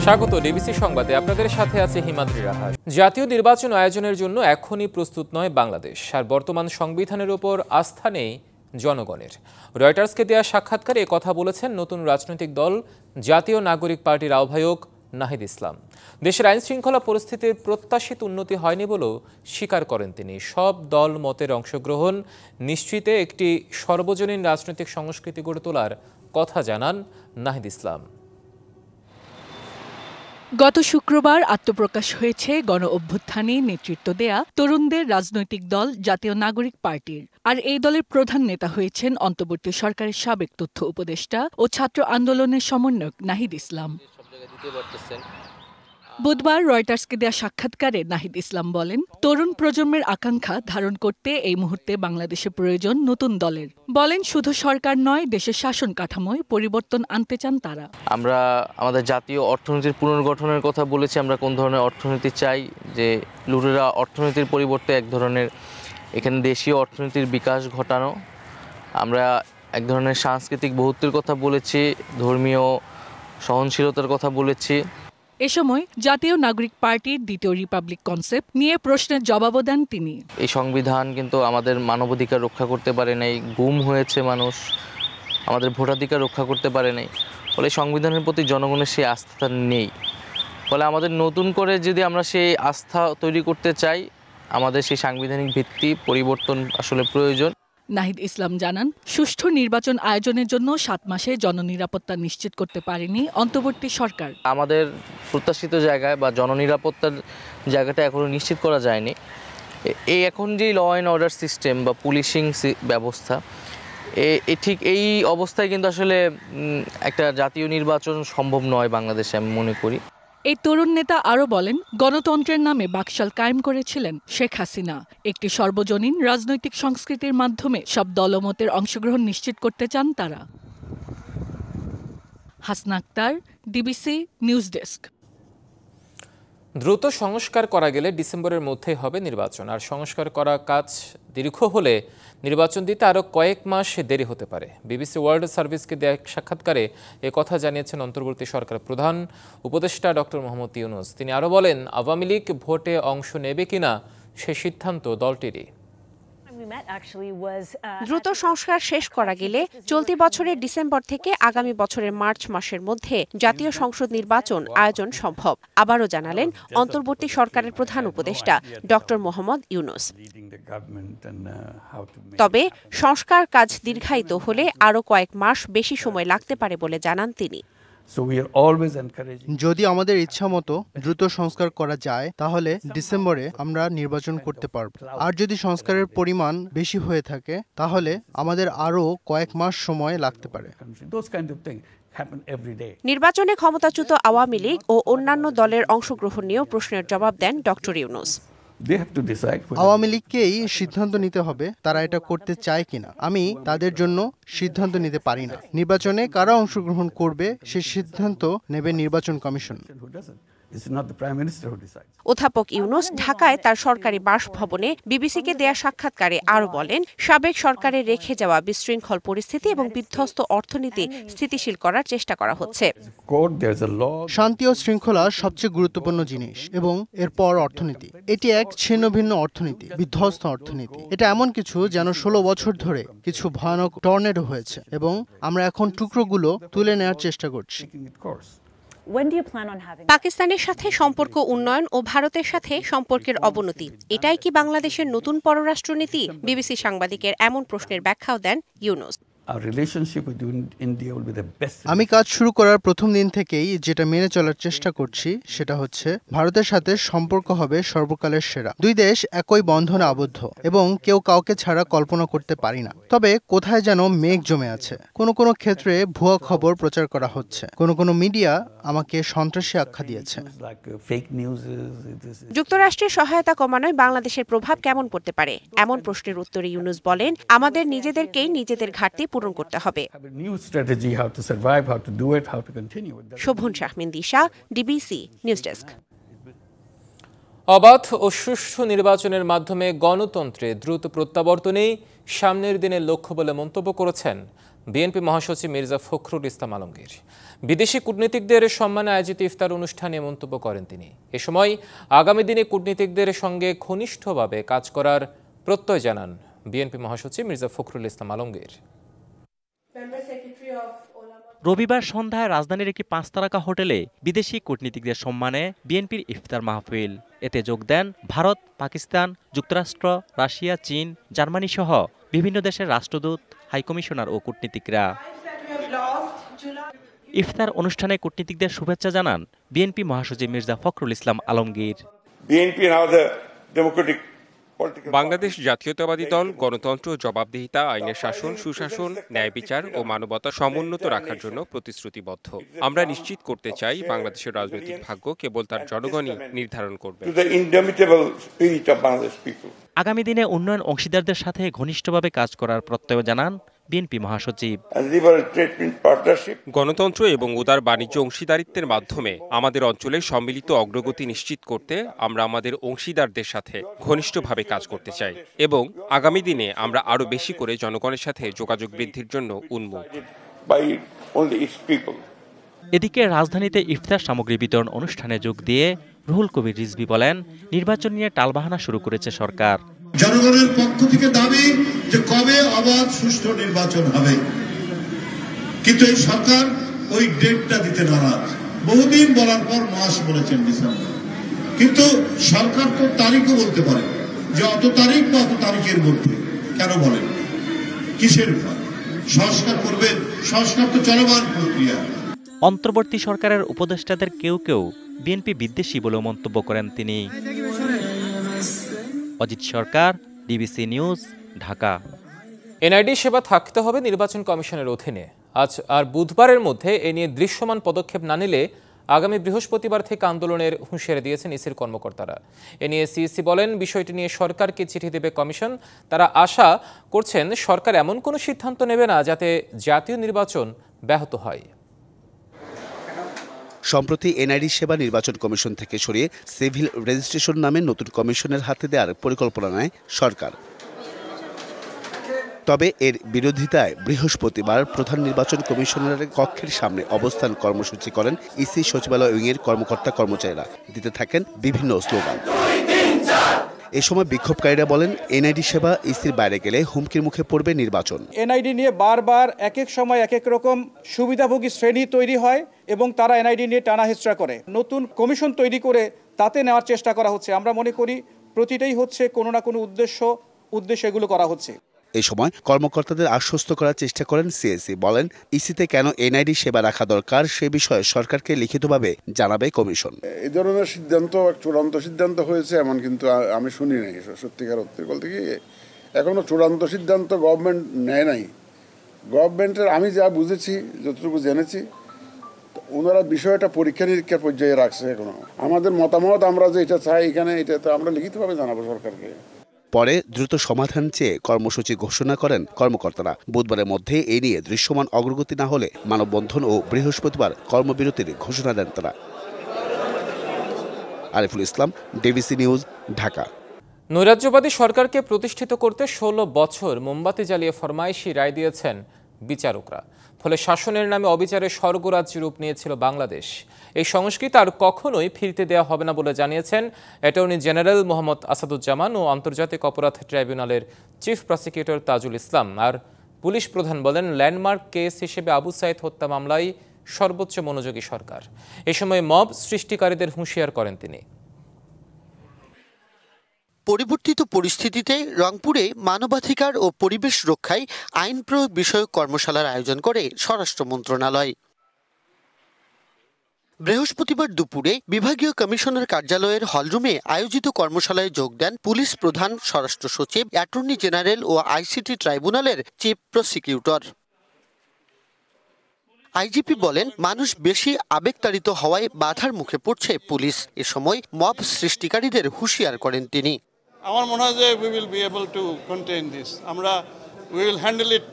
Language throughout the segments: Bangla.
স্বাগত ডিবিসি সংবাদে আপনাদের সাথে আছে হিমাদ্রি রাহা। জাতীয় নির্বাচন আয়োজনের জন্য এখনই প্রস্তুত নয় বাংলাদেশ, আর বর্তমান সংবিধানের উপর আস্থা নেই জনগণের। রয়টার্সকে দেওয়া সাক্ষাৎকারে কথা বলেছেন নতুন রাজনৈতিক দল জাতীয় নাগরিক পার্টির আহ্বায়ক নাহিদ ইসলাম। দেশের আইন শৃঙ্খলা পরিস্থিতির প্রত্যাশিত উন্নতি হয়নি বলেও স্বীকার করেন তিনি। সব দল মতের অংশগ্রহণ নিশ্চিতে একটি সর্বজনীন রাজনৈতিক সংস্কৃতি গড়ে তোলার কথা জানান নাহিদ ইসলাম। গত শুক্রবার আত্মপ্রকাশ হয়েছে গণ অভ্যুত্থানে নেতৃত্ব দেয়া তরুণদের রাজনৈতিক দল জাতীয় নাগরিক পার্টির। আর এই দলের প্রধান নেতা হয়েছেন অন্তর্বর্তী সরকারের সাবেক তথ্য উপদেষ্টা ও ছাত্র আন্দোলনের সমন্বয়ক নাহিদ ইসলাম। বুধবার রয়টার্সকে দেয়া সাক্ষাৎকারে নাহিদ ইসলাম বলেন, তরুণ প্রজন্মের আকাঙ্ক্ষা ধারণ করতে এই মুহূর্তে বাংলাদেশে প্রয়োজন নতুন দলের। বলেন, শুধু সরকার নয়, দেশের শাসন কাঠামোয় পরিবর্তন আনতে চান তারা। আমরা আমাদের জাতীয় অর্থনীতির পুনর্গঠনের কথা বলেছি। আমরা কোন ধরনের অর্থনীতি চাই, যে লুটেরা অর্থনীতির পরিবর্তে এক ধরনের এখানে দেশীয় অর্থনীতির বিকাশ ঘটানো। আমরা এক ধরনের সাংস্কৃতিক বহুত্বের কথা বলেছি, ধর্মীয় সহনশীলতার কথা বলেছি। এ সময় জাতীয় নাগরিক পার্টির দ্বিতীয় রিপাবলিক কনসেপ্ট নিয়ে প্রশ্নের জবাবও দেন তিনি। এই সংবিধান কিন্তু আমাদের মানবাধিকার রক্ষা করতে পারে নাই, গুম হয়েছে মানুষ, আমাদের ভোটাধিকার রক্ষা করতে পারে নাই। ফলে সংবিধানের প্রতি জনগণের সেই আস্থা নেই। ফলে আমাদের নতুন করে যদি আমরা সেই আস্থা তৈরি করতে চাই, আমাদের সেই সাংবিধানিক ভিত্তি পরিবর্তন আসলে প্রয়োজন। নাহিদ ইসলাম জানান, সুষ্ঠু নির্বাচন আয়োজনের জন্য 7 মাসে জননিরাপত্তা নিশ্চিত করতে পারেনি অন্তর্বর্তী সরকার। আমাদের প্রত্যাশিত জায়গায় বা জননিরাপত্তার জায়গাটা এখনো নিশ্চিত করা যায়নি। এই এখন যে ল অ্যান্ড অর্ডার সিস্টেম বা পুলিশিং ব্যবস্থা, ঠিক এই অবস্থায় কিন্তু আসলে একটা জাতীয় নির্বাচন সম্ভব নয় বাংলাদেশে, আমি মনে করি। এই তরুণ নেতা আরও বলেন, গণতন্ত্রের নামে বাকশাল কায়েম করেছিলেন শেখ হাসিনা। একটি সর্বজনীন রাজনৈতিক সংস্কৃতির মাধ্যমে সব দলমতের অংশগ্রহণ নিশ্চিত করতে চান তারা। Hasna Akter, DBC news desk. দ্রুত সংস্কার করা গেলে ডিসেম্বরের মধ্যেই হবে নির্বাচন, আর সংস্কার করা কাজ দীর্ঘ হলে নির্বাচন দিতে আরও কয়েক মাস দেরি হতে পারে। বিবিসি ওয়ার্ল্ড সার্ভিসকে দেয়া এক সাক্ষাৎকারে কথা জানিয়েছেন অন্তর্বর্তী সরকার প্রধান উপদেষ্টা ডক্টর মোহাম্মদ ইউনূস। তিনি আরও বলেন, আওয়ামী লীগ ভোটে অংশ নেবে কিনা সে সিদ্ধান্ত দলটিরই। দ্রুত সংস্কার শেষ করা গেলে চলতি বছরের ডিসেম্বর থেকে আগামী বছরের মার্চ মাসের মধ্যে জাতীয় সংসদ নির্বাচন আয়োজন সম্ভব, আবারও জানালেন অন্তর্বর্তী সরকারের প্রধান উপদেষ্টা ডক্টর মোহাম্মদ ইউনূস। তবে সংস্কার কাজ দীর্ঘায়িত হলে আরও কয়েক মাস বেশি সময় লাগতে পারে বলে জানান তিনি। যদি আমাদের ইচ্ছা মতো দ্রুত সংস্কার করা যায়, তাহলে ডিসেম্বরে আমরা নির্বাচন করতে পারব। আর যদি সংস্কারের পরিমাণ বেশি হয়ে থাকে, তাহলে আমাদের আরও কয়েক মাস সময় লাগতে পারে। নির্বাচনে ক্ষমতাচ্যুত আওয়ামী লীগ ও অন্যান্য দলের অংশগ্রহণ নিয়েও প্রশ্নের জবাব দেন ডক্টর ইউনূস। আওয়ামী লীগকেই সিদ্ধান্ত নিতে হবে তারা এটা করতে চায় কিনা। আমি তাদের জন্য সিদ্ধান্ত নিতে পারি না। নির্বাচনে কারা অংশগ্রহণ করবে সে সিদ্ধান্ত নেবে নির্বাচন কমিশন। অধ্যাপক ইউনূস ঢাকায় তার সরকারি বাসভবনে বিবিসিকে দেয়া সাক্ষাৎকারে আরও বলেন, সাবেক সরকারের রেখে যাওয়া বিশৃঙ্খল পরিস্থিতি এবং বিধ্বস্ত অর্থনীতি স্থিতিশীল করার চেষ্টা করা হচ্ছে। শান্তি ও শৃঙ্খলা সবচেয়ে গুরুত্বপূর্ণ জিনিস, এবং এরপর অর্থনীতি। এটি এক ছিন্ন ভিন্ন অর্থনীতি, বিধ্বস্ত অর্থনীতি। এটা এমন কিছু যেন 16 বছর ধরে কিছু ভয়ানক টর্নেডো হয়েছে, এবং আমরা এখন টুকরোগুলো তুলে নেওয়ার চেষ্টা করছি। পাকিস্তানের সাথে সম্পর্ক উন্নয়ন ও ভারতের সাথে সম্পর্কের অবনতি, এটাই কি বাংলাদেশের নতুন পররাষ্ট্রনীতি? বিবিসি সাংবাদিকের এমন প্রশ্নের ব্যাখ্যাও দেন ইউনূস। আমি কাজ শুরু করার প্রথম দিন থেকেই যেটা মেনে চলার চেষ্টা করছি সেটা হচ্ছে, ভারতের সাথে সম্পর্ক হবে সর্বকালের সেরা। দুই দেশ একই বন্ধনে আবদ্ধ, এবং কেউ কাউকে ছাড়া কল্পনা করতে পারি না। তবে কোথায় যেন মেঘ জমে আছে। কোনো ক্ষেত্রে ভুয়া খবর প্রচার করা হচ্ছে। কোনো মিডিয়া আমাকে সন্ত্রাসী আখ্যা দিয়েছে। যুক্তরাষ্ট্রের সহায়তা কমানোয় বাংলাদেশের প্রভাব কেমন পড়তে পারে? এমন প্রশ্নের উত্তরে ইউনূস বলেন, আমাদের নিজেদেরকেই নিজেদের ঘাটতি পূরণ করতে হবে। শোভন শাহমিন দিশা, ডিবিসি নিউজ ডেস্ক। অবাধ ও সুষ্ঠু নির্বাচনের মাধ্যমে গণতন্ত্রে দ্রুত প্রত্যাবর্তনেই সামনের দিনের লক্ষ্য বলে মন্তব্য করেছেন বিএনপি মহাসচিব মির্জা ফখরুল ইসলাম আলমগীর। বিদেশি কূটনীতিকদের সম্মানে আয়োজিত ইফতার অনুষ্ঠানে মন্তব্য করেন তিনি। এ সময় আগামী দিনে কূটনীতিকদের সঙ্গে ঘনিষ্ঠভাবে কাজ করার প্রত্যয় জানান বিএনপি মহাসচিব মির্জা ফখরুল ইসলাম আলমগীর। রবিবার সন্ধ্যায় রাজধানীর একটি 5 তারকা হোটেলে বিদেশি কূটনীতিকদের সম্মানে বিএনপির ইফতার মাহফিল। এতে যোগ দেন ভারত, পাকিস্তান, যুক্তরাষ্ট্র, রাশিয়া, চীন, জার্মানি সহ বিভিন্ন দেশের রাষ্ট্রদূত, হাইকমিশনার ও কূটনীতিকরা। ইফতার অনুষ্ঠানে কূটনীতিকদের শুভেচ্ছা জানান বিএনপি মহাসচিব মির্জা ফখরুল ইসলাম আলমগীর। বাংলাদেশ জাতীয়তাবাদী দল গণতন্ত্র, জবাবদিহিতা, আইনের শাসন, সুশাসন, ন্যায় বিচার ও মানবতা সমুন্নত রাখার জন্য প্রতিশ্রুতিবদ্ধ। আমরা নিশ্চিত করতে চাই বাংলাদেশের রাজনৈতিক ভাগ্য কেবল তার জনগণই নির্ধারণ করবে। আগামী দিনে উন্নয়ন অংশীদারদের সাথে ঘনিষ্ঠভাবে কাজ করার প্রত্যয় জানান বিএনপি মহাসচিব। গণতন্ত্র এবং উদার বাণিজ্য অংশীদারিত্বের মাধ্যমে আমাদের অঞ্চলের সম্মিলিত অগ্রগতি নিশ্চিত করতে আমরা আমাদের অংশীদারদের সাথে ঘনিষ্ঠভাবে কাজ করতে চাই এবং আগামী দিনে আমরা আরও বেশি করে জনগণের সাথে যোগাযোগ বৃদ্ধির জন্য উন্মুখ। এদিকে রাজধানীতে ইফতার সামগ্রী বিতরণ অনুষ্ঠানে যোগ দিয়ে রুহুল কবির রিজভী বলেন, নির্বাচন নিয়ে টালবাহানা শুরু করেছে সরকার। জনগণের পক্ষ থেকে দাবি যে কবে অবাধ সুষ্ঠু নির্বাচন হবে, কিন্তু এই সরকার ওই ডেটটা দিতে নারাজ। বহুদিন বলার পর মাস বলেছেন ডিসেম্বর, কিন্তু সরকার তো তারিখও বলতে পারে যে অত তারিখ বা অত তারিখের মধ্যে। কেন বলেন? কিসের উপর সংস্কার করবেন? সংস্কার তো চলমান প্রক্রিয়া। অন্তর্বর্তী সরকারের উপদেষ্টাদের কেউ কেউ বিএনপি বিদ্বেষী বলেও মন্তব্য করেন তিনি। অজিত সরকার, ডিবিসি নিউজ, ঢাকা। এনআইডি সেবা থাকতে হবে নির্বাচন কমিশনের অধীনে। আজ আর বুধবারের মধ্যে এ নিয়ে দৃশ্যমান পদক্ষেপ না নিলে আগামী বৃহস্পতিবার থেকে আন্দোলনের হুঁশিয়ারি দিয়েছেন ইসির কর্মকর্তারা। এ নিয়ে সিইসি বলেন, বিষয়টি নিয়ে সরকারকে চিঠি দেবে কমিশন। তারা আশা করছেন সরকার এমন কোনো সিদ্ধান্ত নেবে না যাতে জাতীয় নির্বাচন ব্যাহত হয়। সম্প্রতি এনআইডি সেবা নির্বাচন কমিশন থেকে সরিয়ে সিভিল রেজিস্ট্রেশন নামে নতুন কমিশনের হাতে দেওয়ার পরিকল্পনা নেয় সরকার। তবে এর বিরোধিতায় বৃহস্পতিবার প্রধান নির্বাচন কমিশনারের কক্ষের সামনে অবস্থান কর্মসূচি করেন ইসি সচিবালয় উইংয়ের কর্মকর্তা কর্মচারীরা। দিতে থাকেন বিভিন্ন স্লোগান। এ সময় বিক্ষোভকারীরা বলেন, এনআইডি সেবা ইসির বাইরে গেলে হুমকির মুখে পড়বে নির্বাচন। এনআইডি নিয়ে বারবার এক এক সময় এক এক রকম সুবিধাভোগী শ্রেণী তৈরি হয় এবং তারা এনআইডি নিয়ে টানা হেচড়া করে। নতুন কমিশন তৈরি করে তাতে নেওয়ার চেষ্টা করা হচ্ছে। আমরা মনে করি প্রতিটাই হচ্ছে কোনো না কোনো উদ্দেশ্য এগুলো করা হচ্ছে। এই সময় কর্মকর্তাদের আশ্বস্ত করার চেষ্টা করেন সিএসি। বলেন, ইসিতে কেন এনআইডি সেবা রাখা দরকার সে বিষয়ে সরকারকে লিখিতভাবে জানাবে কমিশন। এই ধরনের সিদ্ধান্ত চূড়ান্ত সিদ্ধান্ত হয়েছে এমন কিন্তু আমি শুনি নাই। সত্যিকার অর্থে বলতে কি এখনো চূড়ান্ত সিদ্ধান্ত গভর্নমেন্ট নেয় নাই। গভর্নমেন্টের আমি যা বুঝেছি, যতটুকু জেনেছি, ওনারা বিষয়টা পরীক্ষা নিরীক্ষার পর্যায়ে রাখছে। এখনো আমাদের মতামত আমরা যে এটা চাই এখানে, এটা তো আমরা লিখিতভাবে জানাবো সরকারকে। পরে দ্রুত সমাধান চেয়ে কর্মসূচি ঘোষণা করেন কর্মকর্তারা। বুধবারের মধ্যে এই নিয়ে দৃশ্যমান অগ্রগতি না হলে মানববন্ধন ও বৃহস্পতিবার কর্মবিরতির ঘোষণা দেন তারা। Ariful Islam, DBC news, Dhaka. নৈরাজ্যবাদী সরকারকে প্রতিষ্ঠিত করতে 16 বছর মোমবাতি জ্বালিয়ে ফরমাইশি রায় দিয়েছেন বিচারকরা। ফলে শাসনের নামে অবিচারে স্বর্গরাজ্য রূপ নিয়েছিল বাংলাদেশ। এই সংস্কৃতি আর কখনোই ফিরতে দেওয়া হবে না বলে জানিয়েছেন অ্যাটর্নি জেনারেল মোহাম্মদ আসাদুজ্জামান ও আন্তর্জাতিক অপরাধ ট্রাইব্যুনালের চিফ প্রসিকিউটর তাজুল ইসলাম। আর পুলিশ প্রধান বলেন, ল্যান্ডমার্ক কেস হিসেবে আবু সাইদ হত্যা মামলায় সর্বোচ্চ মনোযোগী সরকার। এ সময় মব সৃষ্টিকারীদের হুঁশিয়ার করেন তিনি। পরিবর্তিত পরিস্থিতিতে রংপুরে মানবাধিকার ও পরিবেশ রক্ষায় আইন প্রয়োগ বিষয়ক কর্মশালার আয়োজন করে স্বরাষ্ট্র মন্ত্রণালয়। বৃহস্পতিবার দুপুরে বিভাগীয় কমিশনার কার্যালয়ের হলরুমে আয়োজিত কর্মশালায় যোগ দেন পুলিশ প্রধান, স্বরাষ্ট্র সচিব, অ্যাটর্নি জেনারেল ও আইসিটি ট্রাইব্যুনালের চিফ প্রসিকিউটর। আইজিপি বলেন, মানুষ বেশি আবেগতাড়িত হওয়ায় বাধার মুখে পড়ছে পুলিশ। এ সময় মব সৃষ্টিকারীদের হুঁশিয়ার করেন তিনি। আমার মনে হয় যে we will be able to contain this. We will handle it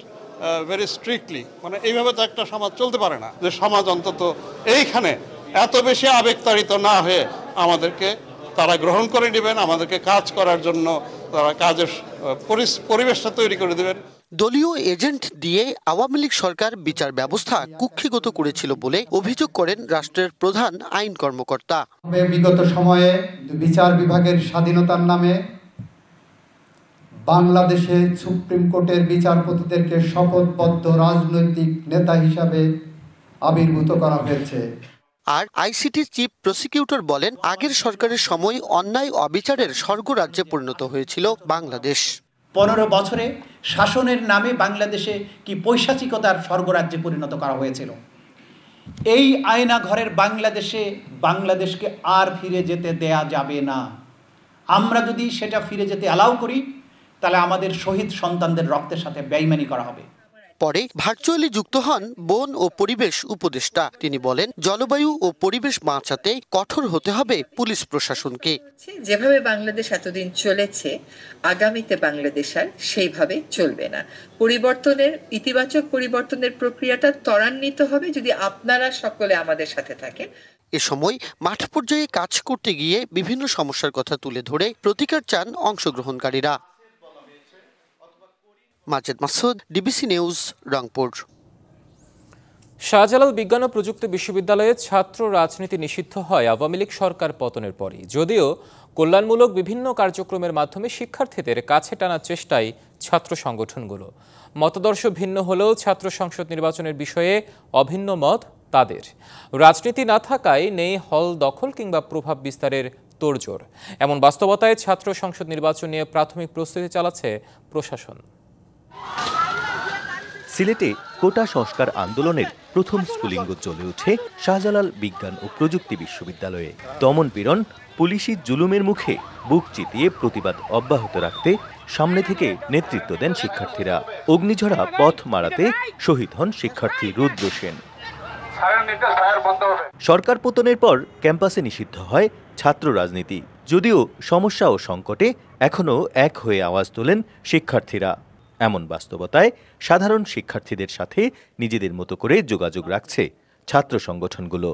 very strictly. মানে এইভাবে তো একটা সমাজ চলতে পারে না, যে সমাজ অন্তত এইখানে এত বেশি আবেগতাড়িত না হয়ে আমাদেরকে তারা গ্রহণ করে নেবেন, আমাদেরকে কাজ করার জন্য তারা কাজের পরিবেশটা তৈরি করে দেবেন। দলীয় এজেন্ট দিয়ে আওয়ামী লীগ সরকার বিচার ব্যবস্থা কুক্ষিগত করেছিল বলে অভিযোগ করেন রাষ্ট্রের প্রধান আইন কর্মকর্তা। বিগত সময়ে বিচার বিভাগের স্বাধীনতার নামে বাংলাদেশে সুপ্রিম কোর্টের বিচারপতিদেরকে শপথবদ্ধ রাজনৈতিক নেতা হিসাবে আবির্ভূত করা হয়েছে। আর আইসিটির চিফ প্রসিকিউটর বলেন, আগের সরকারের সময় অন্যায় অবিচারের স্বর্গরাজ্যে পরিণত হয়েছিল বাংলাদেশ। 15 বছরে শাসনের নামে বাংলাদেশে কি পৈশাচিকতার স্বর্গরাজ্যে পরিণত করা হয়েছিল। এই আয়না ঘরের বাংলাদেশকে আর ফিরে যেতে দেয়া যাবে না। আমরা যদি সেটা ফিরে যেতে অ্যালাউ করি, তাহলে আমাদের শহীদ সন্তানদের রক্তের সাথে বেইমানি করা হবে। পরে ভার্চুয়ালি যুক্ত হন বন ও পরিবেশ উপদেষ্টা। তিনি বলেন, জলবায়ু ও পরিবেশ বাঁচাতে কঠোর হতে হবে পুলিশ প্রশাসনকে। যেভাবে বাংলাদেশ এতদিন চলেছে, আগামীতে বাংলাদেশ আর সেইভাবে চলবে না। ইতিবাচক পরিবর্তনের প্রক্রিয়াটা ত্বরান্বিত হবে যদি আপনারা সকলে আমাদের সাথে থাকেন। এ সময় মাঠ পর্যায়ে কাজ করতে গিয়ে বিভিন্ন সমস্যার কথা তুলে ধরে প্রতিকার চান অংশগ্রহণকারীরা। Majed Masud, DBC news, Rangpur. শাহজালাল বিজ্ঞান ও প্রযুক্তি বিশ্ববিদ্যালয়ে ছাত্র রাজনীতি নিষিদ্ধ হয় আওয়ামী লীগ সরকার পতনের পরই। যদিও কল্যাণমূলক বিভিন্ন কার্যক্রমের মাধ্যমে শিক্ষার্থীদের কাছে টানার চেষ্টায় ছাত্র সংগঠনগুলো। মতাদর্শ ভিন্ন হলেও ছাত্র সংসদ নির্বাচনের বিষয়ে অভিন্ন মত তাদের। রাজনীতি না থাকায় নেই হল দখল কিংবা প্রভাব বিস্তারের তোড়জোড়। এমন বাস্তবতায় ছাত্র সংসদ নির্বাচন নিয়ে প্রাথমিক প্রস্তুতি চালাচ্ছে প্রশাসন। সিলেটে কোটা সংস্কার আন্দোলনের প্রথম স্ফুলিঙ্গ জ্বলে ওঠে শাহজালাল বিজ্ঞান ও প্রযুক্তি বিশ্ববিদ্যালয়ে। দমন পীড়ন, পুলিশি জুলুমের মুখে বুক চিতিয়ে প্রতিবাদ অব্যাহত রাখতে সামনে থেকে নেতৃত্ব দেন শিক্ষার্থীরা। অগ্নিঝরা পথ মারাতে শহীদ হন শিক্ষার্থী রুদ্র সেন। সরকার পতনের পর ক্যাম্পাসে নিষিদ্ধ হয় ছাত্র রাজনীতি। যদিও সমস্যা ও সংকটে এখনও এক হয়ে আওয়াজ তোলেন শিক্ষার্থীরা। এমন বাস্তবতায় সাধারণ শিক্ষার্থীদের সাথে নিজেদের মতো করে যোগাযোগ রাখছে ছাত্র সংগঠনগুলো।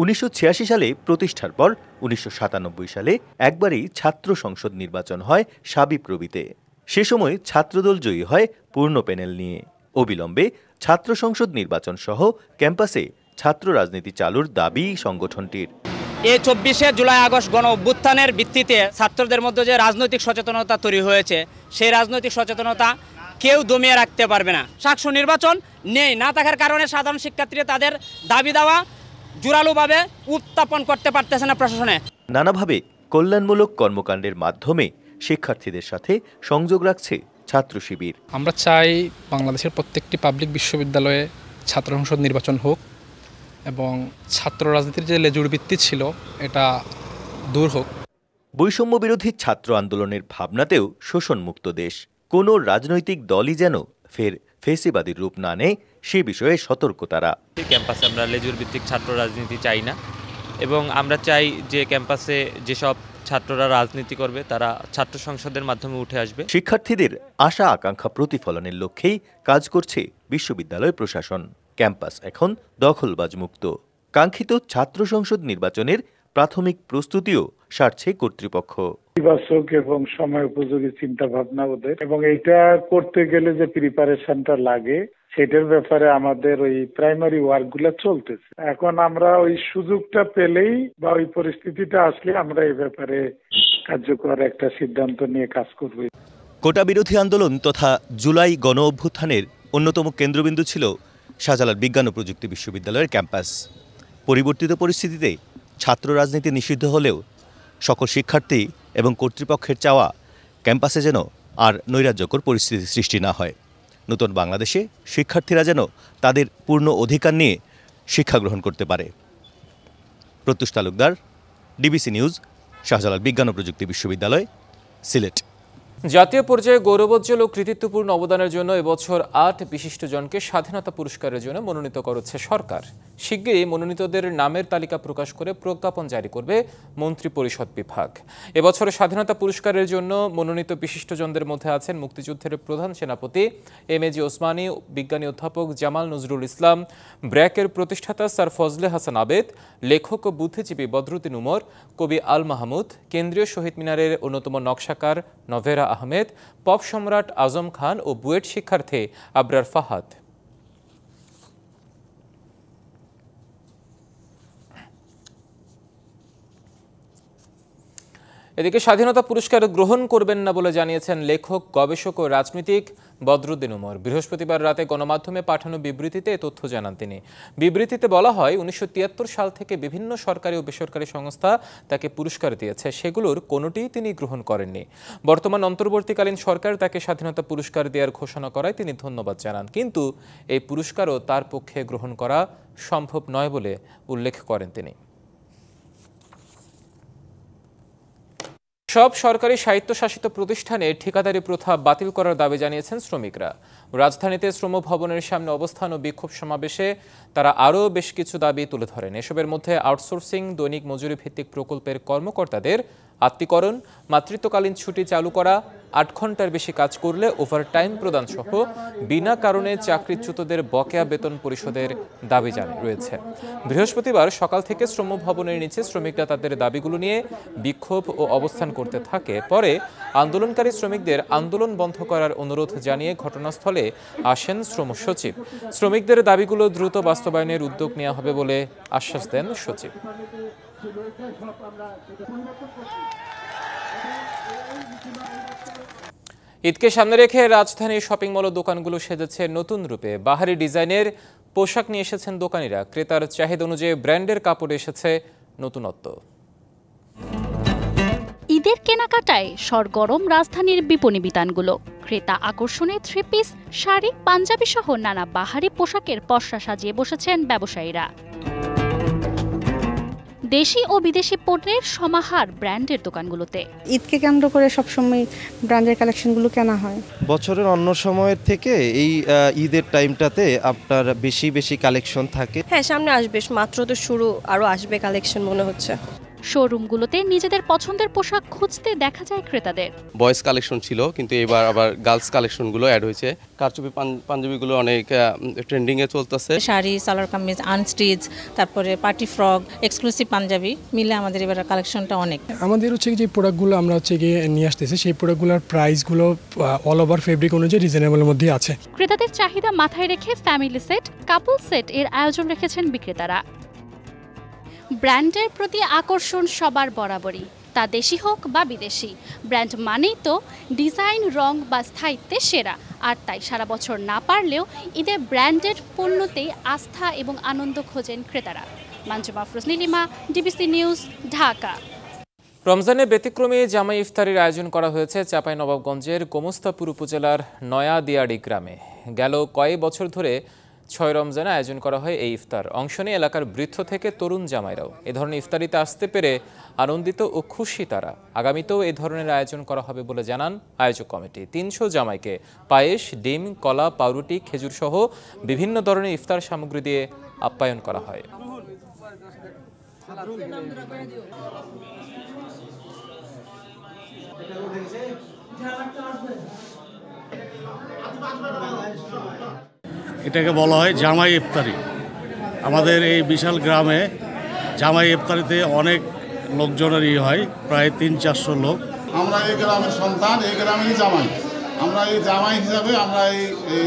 1986 সালে প্রতিষ্ঠার পর 1997 সালে একবারই ছাত্র সংসদ নির্বাচন হয় শাবিপ্রবিতে। সে সময় ছাত্রদল জয়ী হয় পূর্ণ প্যানেল নিয়ে। অবিলম্বে ছাত্র সংসদ নির্বাচন সহ ক্যাম্পাসে ছাত্র রাজনীতি চালুর দাবি সংগঠনটির। এই 24শে জুলাই আগস্ট গণ অভ্যুত্থানের ভিত্তিতে ছাত্রদের মধ্যে যে রাজনৈতিক সচেতনতা তৈরি হয়েছে, সেই রাজনৈতিক সচেতনতা কেউ দমিয়ে রাখতে পারবে না। সাকসু নির্বাচন না থাকার কারণে সাধারণ শিক্ষার্থীরা তাদের দাবি দাওয়া জোরালোভাবে উত্থাপন করতে পারতেছে না প্রশাসনে। নানাভাবে কল্যাণমূলক কর্মকাণ্ডের মাধ্যমে শিক্ষার্থীদের সাথে সংযোগ রাখছে ছাত্র শিবির। আমরা চাই বাংলাদেশের প্রত্যেকটি পাবলিক বিশ্ববিদ্যালয়ে ছাত্র সংসদ নির্বাচন হোক এবং ছাত্র রাজনীতির যে লেজুড় ভিত্তি ছিল এটা দূর হোক। বৈষম্য বিরোধী ছাত্র আন্দোলনের ভাবনাতেও শোষণমুক্ত দেশ। কোনো রাজনৈতিক দলই যেন ফের ফেসিবাদীর রূপ না নেয় সে বিষয়ে সতর্ক তারা। ক্যাম্পাসে আমরা লেজুর ভিত্তিক ছাত্র রাজনীতি চাই না এবং আমরা চাই যে ক্যাম্পাসে যেসব ছাত্ররা রাজনীতি করবে তারা ছাত্র সংসদের মাধ্যমে উঠে আসবে। শিক্ষার্থীদের আশা আকাঙ্ক্ষা প্রতিফলনের লক্ষ্যেই কাজ করছে বিশ্ববিদ্যালয় প্রশাসন। ক্যাম্পাস এখন দখলবাজ মুক্ত। কাঙ্ক্ষিত ছাত্র সংসদ নির্বাচনের প্রাথমিক প্রস্তুতিও সারছে কর্তৃপক্ষ। ইতিবাচক এবং সময় উপযোগী চিন্তা ভাবনা ওদের, এবং এটা করতে গেলে যে প্রিপারেশনটা লাগে সেটার ব্যাপারে আমাদের ওই প্রাইমারি ওয়ার্ক গুলা চলতেছে। এখন আমরা ওই সুযোগটা পেলেই বা ওই পরিস্থিতিটা আসলে আমরা এই ব্যাপারে কার্যকর একটা সিদ্ধান্ত নিয়ে কাজ করব। কোটা বিরোধী আন্দোলন তথা জুলাই গণ অভ্যুত্থানের অন্যতম কেন্দ্রবিন্দু ছিল শাহজালাল বিজ্ঞান ও প্রযুক্তি বিশ্ববিদ্যালয়ের ক্যাম্পাস। পরিবর্তিত পরিস্থিতিতে ছাত্র রাজনীতি নিষিদ্ধ হলেও সকল শিক্ষার্থী এবং কর্তৃপক্ষের চাওয়া ক্যাম্পাসে যেন আর নৈরাজ্যকর পরিস্থিতি সৃষ্টি না হয়। নতুন বাংলাদেশে শিক্ষার্থীরা যেন তাদের পূর্ণ অধিকার নিয়ে শিক্ষা গ্রহণ করতে পারে। প্রত্যুষ তালুকদার, ডিবিসি নিউজ, শাহজালাল বিজ্ঞান ও প্রযুক্তি বিশ্ববিদ্যালয়, সিলেট। জাতীয় পর্যায়ে গৌরবোজ্জ্বল ও কৃতিত্বপূর্ণ অবদানের জন্য এবছর 8 বিশিষ্টজনকে স্বাধীনতা পুরস্কারের জন্য মনোনীত করেছে সরকার। শিগগিরই মনোনীতদের নামের তালিকা প্রকাশ করে প্রজ্ঞাপন জারি করবে মন্ত্রিপরিষদ বিভাগ। এবছর স্বাধীনতা পুরস্কারের জন্য মনোনীত বিশিষ্টজনদের মধ্যে আছেন মুক্তিযুদ্ধের প্রধান সেনাপতি এমএজি ওসমানী, বিজ্ঞানী অধ্যাপক জামাল নজরুল ইসলাম, ব্র্যাকের প্রতিষ্ঠাতা স্যার ফজলে হাসান আবেদ, লেখক ও বুদ্ধিজীবী বদরুদ্দিন উমর, কবি আল মাহমুদ, কেন্দ্রীয় শহীদ মিনারের অন্যতম নকশাকার নভেরা আহমেদ, পপ সম্রাট আজম খান ও বুয়েট শিক্ষার্থী আবরার ফাহাদ। এদিকে স্বাধীনতা পুরস্কার গ্রহণ করবেন না বলে জানিয়েছেন লেখক, গবেষক ও রাজনীতিক বদরুদ্দিন উমর। বৃহস্পতিবার রাতে গণমাধ্যমে পাঠানো বিবৃতিতে এ তথ্য জানান তিনি। বিবৃতিতে বলা হয়, 1973 সাল থেকে বিভিন্ন সরকারি ও বেসরকারি সংস্থা তাকে পুরস্কার দিয়েছে, সেগুলোর কোনোটিই তিনি গ্রহণ করেননি। বর্তমান অন্তর্বর্তীকালীন সরকার তাকে স্বাধীনতা পুরস্কার দেওয়ার ঘোষণা করায় তিনি ধন্যবাদ জানান, কিন্তু এই পুরস্কারও তার পক্ষে গ্রহণ করা সম্ভব নয় বলে উল্লেখ করেন তিনি। সব সরকারি স্বায়ত্তশাসিত প্রতিষ্ঠানে ঠিকাদারি প্রথা বাতিল করার দাবি জানিয়েছেন শ্রমিকরা। রাজধানীতে শ্রম ভবনের সামনে অবস্থান ও বিক্ষোভ সমাবেশে তারা আরও বেশ কিছু দাবি তুলে ধরেন। এসবের মধ্যে আউটসোর্সিং, দৈনিক মজুরি ভিত্তিক প্রকল্পের কর্মকর্তাদের আত্মীকরণ, মাতৃত্বকালীন ছুটি চালু করা, 8 ঘন্টার বেশি কাজ করলে ওভারটাইম প্রদান সহ বিনা কারণে চাকরিচ্যুতদের বকেয়া বেতন পরিশোধের দাবি রয়েছে। বৃহস্পতিবার সকাল থেকে শ্রম ভবনের নিচে শ্রমিকরা তাদের দাবিগুলো নিয়ে বিক্ষোভ ও অবস্থান করতে থাকে। পরে আন্দোলনকারী শ্রমিকদের আন্দোলন বন্ধ করার অনুরোধ জানিয়ে ঘটনাস্থলে আসেন শ্রম সচিব। শ্রমিকদের দাবিগুলো দ্রুত বাস্তবায়নের উদ্যোগ নেওয়া হবে বলে আশ্বাস দেন সচিব। ঈদকে সামনে রেখে রাজধানীর শপিং মল ও দোকানগুলো সেজেছে নতুন রূপে। বাহারি ডিজাইনের পোশাক নিয়ে এসেছেন দোকানিরা। ক্রেতার চাহিদা অনুযায়ী ব্র্যান্ডের কাপড়ে এসেছে নতুনত্ব। ঈদের কেনাকাটায় সরগরম রাজধানীর বিপণী বিতানগুলো। ক্রেতা আকর্ষণে 3 পিস, শাড়ি, পাঞ্জাবি সহ নানা বাহারি পোশাকের পসরা সাজিয়ে বসেছেন ব্যবসায়ীরা। দেশি ও বিদেশি পণ্যের সমাহার ব্র্যান্ডের দোকানগুলোতে। ঈদকে কেন্দ্র করে সবসময় ব্র্যান্ডের কালেকশনগুলো কেনা হয়। বছরের অন্য সময়ের থেকে এই ঈদের টাইমটাতে আপনার বেশি কালেকশন থাকে। হ্যাঁ, সামনে আসবে, মাত্র তো শুরু, আরও আসবে কালেকশন মনে হচ্ছে। শোরুমগুলোতে নিজেদের পছন্দের পোশাক খুঁজতে দেখা যায় ক্রেতাদের। বয়েজ কালেকশন ছিল, কিন্তু এবার আবার গার্লস কালেকশনগুলো অ্যাড হয়েছে। কারচুপি পাঞ্জাবিগুলো অনেক ট্রেন্ডিংয়ে চলতেছে। শাড়ি, সালোয়ার কামিজ, আনস্টিচ, তারপরে পার্টি ফ্রক, এক্সক্লুসিভ পাঞ্জাবি মিলে আমাদের এবার কালেকশনটা অনেক। আমাদের হচ্ছে যে প্রোডাক্টগুলো আমরা হচ্ছে গিয়ে নিয়ে আসতেছি, সেই প্রোডাক্টগুলোর প্রাইসগুলো অল ওভার ফেব্রিক অনুযায়ী রিজনেবলের মধ্যে আছে। ক্রেতাদের চাহিদা মাথায় রেখে ফ্যামিলি সেট, কাপল সেট এর আয়োজন রেখেছেন বিক্রেতারা। ব্র্যান্ডের প্রতি আকর্ষণ সবার বরাবরই, তা দেশি হোক বা বিদেশি। ব্র্যান্ড মানেই তো ডিজাইন, রং বা স্থায়িত্বে সেরা। আর তাই সারা বছর না পারলেও ঈদে ব্র্যান্ডেড পণ্যতেই আস্থা এবং আনন্দ খোঁজেন ক্রেতারা। Manjuma Afroz Nilima, DBC news, Dhaka. রমজানে ব্যতিক্রমী জামাই ইফতারির আয়োজন করা হয়েছে চাঁপাইনবাবগঞ্জের গোমস্তাপুর উপজেলার নয়া দিয়াড়ি গ্রামে। গেল কয়েক বছর ধরে 6 রমজানে আয়োজন করা হয় এই ইফতার। অংশ নিয়ে এলাকার বৃদ্ধ থেকে তরুণ জামাইরাও এ ধরনের ইফতারিতে আসতে পেরে আনন্দিত ও খুশি তারা। আগামীতেও এই ধরনের আয়োজন করা হবে বলে জানান আয়োজক কমিটি। 300 জামাইকে পায়েস, ডিম, কলা, পাউরুটি, খেজুর সহ বিভিন্ন ধরনের ইফতার সামগ্রী দিয়ে আপ্যায়ন করা হয়। এটাকে বলা হয় জামাই ইফতারি। আমাদের এই বিশাল গ্রামে জামাই ইফতারিতে অনেক লোকজনের হয়, প্রায় 300-400 লোক। আমরা এই গ্রামের সন্তান, এই গ্রামেরই জামাই। আমরা এই জামাই হিসাবে আমরা এই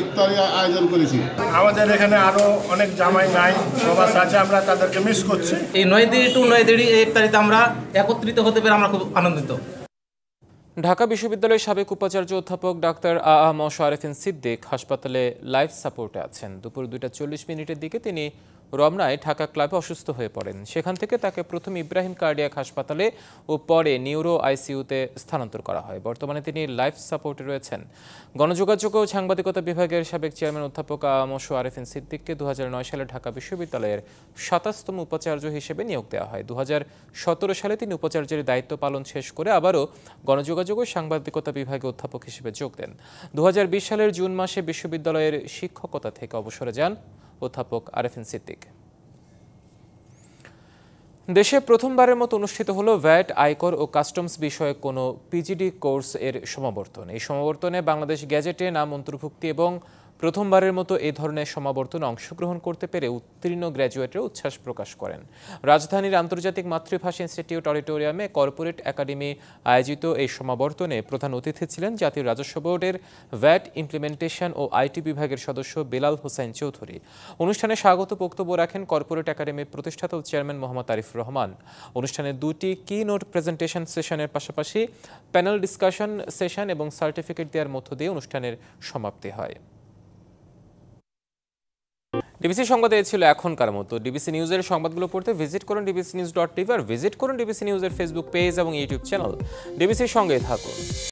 ইফতারি আয়োজন করেছি। আমাদের এখানে আরো অনেক জামাই নাই, প্রবাস আছে, আমরা তাদেরকে মিস করছি। এই 9 টু 9 এই ইফতারিতে আমরা একত্রিত হতে পেরে আমরা খুব আনন্দিত। ঢাকা বিশ্ববিদ্যালয়ের সাবেক উপাচার্য অধ্যাপক ডাক্তার আ.ম আরেফিন সিদ্দিক হাসপাতালে লাইফ সাপোর্টে আছেন। দুপুর 2:40 দিকে তিনি রমনায় ঢাকা ক্লাবে অসুস্থ হয়ে পড়েন। সেখান থেকে তাকে প্রথম ইব্রাহিম কার্ডিয়াক হাসপাতালে ও পরে নিউরো আইসিইউতে স্থানান্তর করা হয়। বর্তমানে তিনি লাইফ সাপোর্টে রয়েছেন। গণযোগাযোগ ও সাংবাদিকতা বিভাগের সাবেক চেয়ারম্যান অধ্যাপক আ.ম আরেফিন সিদ্দিককে 2009 সালে ঢাকা বিশ্ববিদ্যালয়ের 27তম উপাচার্য হিসেবে নিয়োগ দেওয়া হয়। 2017 সালে তিনি উপাচার্যের দায়িত্ব পালন শেষ করে আবারও গণযোগাযোগ ও সাংবাদিকতা বিভাগে অধ্যাপক হিসেবে যোগ দেন। 2020 সালের জুন মাসে বিশ্ববিদ্যালয়ের শিক্ষকতা থেকে অবসরে যান অধ্যাপক আরেফিন সিদ্দিক। দেশে প্রথমবারের মতো অনুষ্ঠিত হলো ভ্যাট, আয়কর ও কাস্টমস বিষয়ক কোনো পিজিডি কোর্স এর সমাবর্তন। এই সমাবর্তনে বাংলাদেশ গ্যাজেটে নাম অন্তর্ভুক্তি এবং প্রথমবারের মতো এ ধরনের সমাবর্তনে অংশগ্রহণ করতে পেরে উত্তীর্ণ গ্র্যাজুয়েটরা উচ্ছ্বাস প্রকাশ করেন। রাজধানীর আন্তর্জাতিক মাতৃভাষা ইনস্টিটিউট অডিটোরিয়ামে কর্পোরেট একাডেমি আয়োজিত এই সমাবর্তনে প্রধান অতিথি ছিলেন জাতীয় রাজস্ব বোর্ডের ভ্যাট ইমপ্লিমেন্টেশন ও আইটি বিভাগের সদস্য বেলাল হোসেন চৌধুরী। অনুষ্ঠানে স্বাগত বক্তব্য রাখেন কর্পোরেট একাডেমির প্রতিষ্ঠাতা ও চেয়ারম্যান মোহাম্মদ আরিফুর রহমান। অনুষ্ঠানে 2টি কি নোট প্রেজেন্টেশন সেশনের পাশাপাশি প্যানেল ডিসকাশন সেশন এবং সার্টিফিকেট দেওয়ার মধ্য দিয়ে অনুষ্ঠানের সমাপ্তি হয়। ডিবিসি সংবাদে ছিল এখনকার মতো। ডিবিসি নিউজের সংবাদগুলো পড়তে ভিজিট করুন dbcnews.tv আর ভিজিট করুন ডিবিসি নিউজের ফেসবুক পেজ এবং ইউটিউব চ্যানেল। ডিবিসির সঙ্গে থাকুন।